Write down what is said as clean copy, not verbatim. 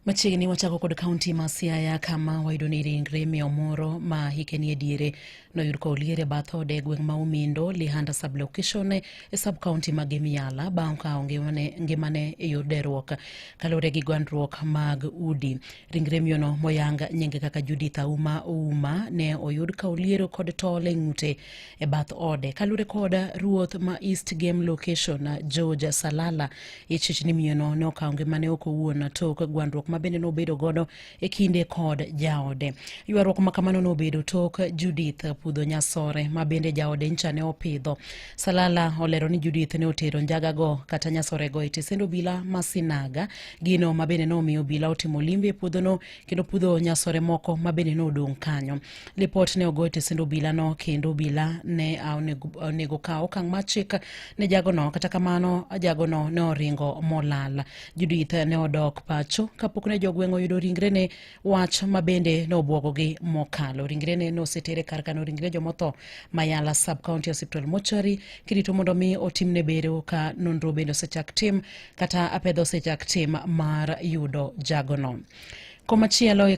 Machiegni wachako kod kaunti ma Siaya kama wayudo ni ringre miyo moro ma hike ni ediere noyud ka oliere bath ode gweng' ma Umindo Lihanda sublocation e sub kaunti ma Gimiala bang' ka ngimane e yor deruok kalure gi gwandruok mag udi. Ringre miyo no moyang nyinge kaka Judith Ouma ne oyud ka oliero kod tol e ng'ute e bath ode kalure kod ruoth ma East Game Location George Salala. Ichich ni miyo no nokawo ngimane ok owuon tok gwandruok mabende nobedo godo e kinde kod jaode. Ywaruok makamano nobedo tok Judith Pudho Nyasore mabende jaode ncha ne opidho. Salala olero ni Judith ne otero njagago kata Nyasorego e tesend obila ma Sinaga, gino mabende nomiyo obila otimo limbe e puodhono kendo Pudho Nyasore moko mabende nodong' kanyo. Lipot ne ogo e tesend obila no kendo obila ne onego kaw okang' mar chik ne jagono, kata kamano jagono ne oringo molal. Judith ne odok pacho kapok ne jogweng' oyudo ringrene, wach mabende nobwogogi mokalo. Ringrene nosetere kar kano ringre jomotho Mayala sub county hospital mortuary kirito mondo mi otimne bero ka nonro bende osechak tim kata apedho osechak tim mar yudo jagono. Komachielo